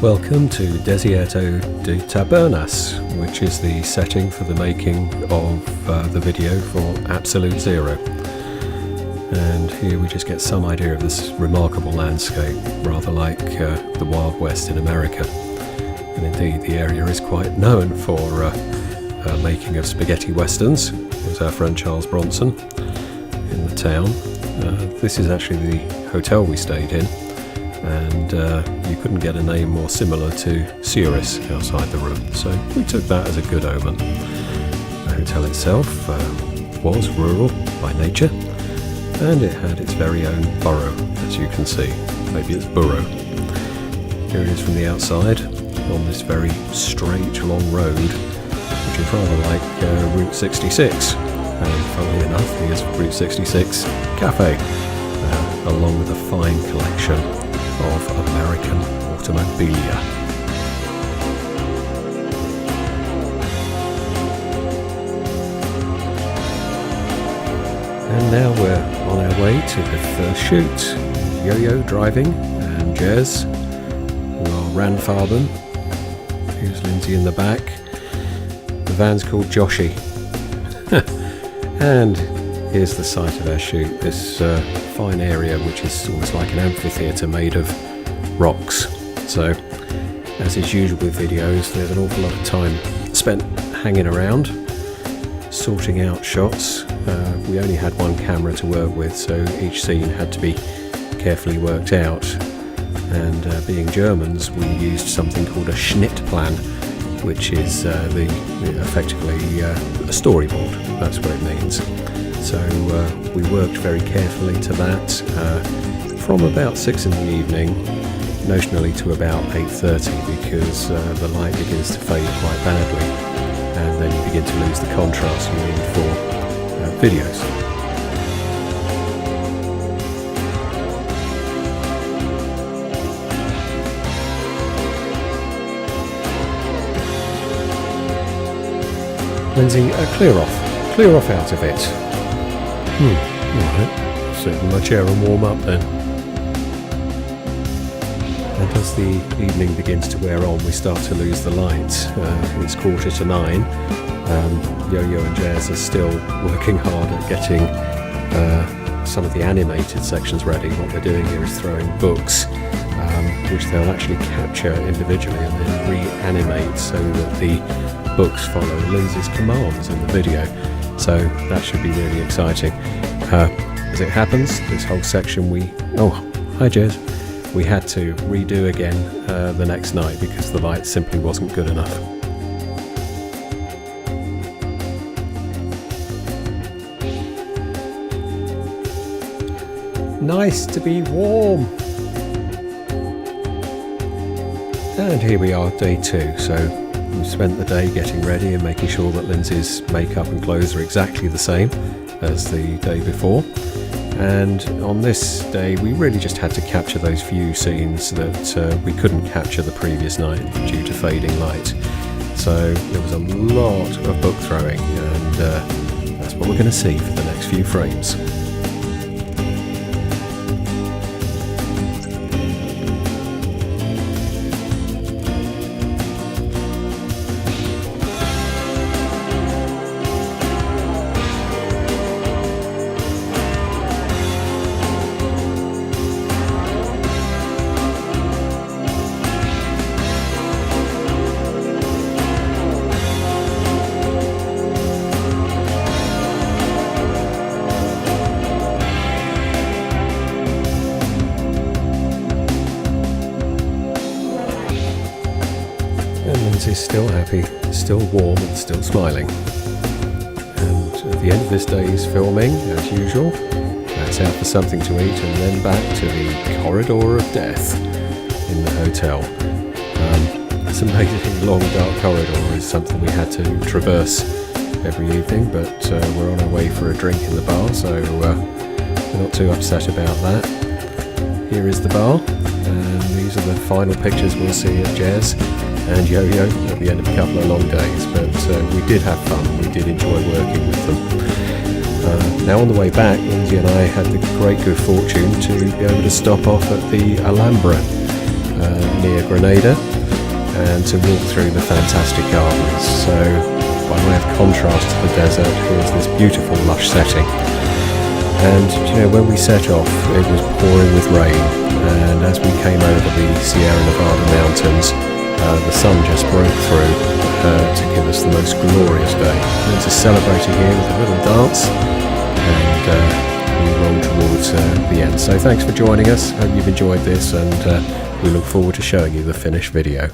Welcome to Desierto Del Tabernas, which is the setting for the making of the video for Absolute Zero. And here we just get some idea of this remarkable landscape, rather like the Wild West in America. And indeed the area is quite known for making of spaghetti westerns. There's our friend Charles Bronson in the town. This is actually the hotel we stayed in, and you couldn't get a name more similar to Suris outside the room, so we took that as a good omen. The hotel itself was rural by nature, and it had its very own burrow, as you can see. Maybe it's burrow. Here it is from the outside on this very straight long road, which is rather like Route 66. And funnily enough, here's Route 66 Cafe, along with a fine collection of American automobilia. And now we're on our way to the first shoot. Yo-Yo driving, and Jez, who are Randfarben. Here's Lindsay in the back. The van's called Joshy. And here's the site of our shoot, this fine area which is almost like an amphitheatre made of rocks. So, as is usual with videos, there's an awful lot of time spent hanging around, sorting out shots. We only had one camera to work with, so each scene had to be carefully worked out. And being Germans, we used something called a Schnittplan, which is effectively a storyboard. That's what it means. So we worked very carefully to that from about 6 in the evening, notionally to about 8:30, because the light begins to fade quite badly, and then you begin to lose the contrast you need for videos. Lindsay, clear off out of it. Alright, sit in my chair and warm up then. And as the evening begins to wear on, we start to lose the light. It's 9:15. Yo-Yo and Jazz are still working hard at getting some of the animated sections ready. What they're doing here is throwing books, which they'll actually capture individually and then reanimate so that the books follow Lindsay's commands in the video. So that should be really exciting. As it happens, this whole section hi Jez, we had to redo again the next night because the light simply wasn't good enough. Nice to be warm. And here we are, day 2. So we spent the day getting ready and making sure that Lindsay's makeup and clothes are exactly the same as the day before. And on this day we really just had to capture those few scenes that we couldn't capture the previous night due to fading light. So there was a lot of book throwing, and that's what we're going to see for the next few frames. Is still happy, still warm and still smiling. And at the end of this day's filming, as usual, that's out for something to eat and then back to the corridor of death in the hotel. This amazing long dark corridor is something we had to traverse every evening, but we're on our way for a drink in the bar, so we're not too upset about that. Here is the bar, and these are the final pictures we'll see of Jez and Yo-Yo at the end of a couple of long days, but we did have fun, we did enjoy working with them. Now on the way back, Lindsay and I had the great good fortune to be able to stop off at the Alhambra near Granada, and to walk through the fantastic gardens. So by way of contrast to the desert, here's this beautiful lush setting. And you know, when we set off, it was pouring with rain, and as we came over the Sierra Nevada mountains, the sun just broke through to give us the most glorious day. And to celebrating here with a little dance, and we roll towards the end. So thanks for joining us. Hope you've enjoyed this, and we look forward to showing you the finished video.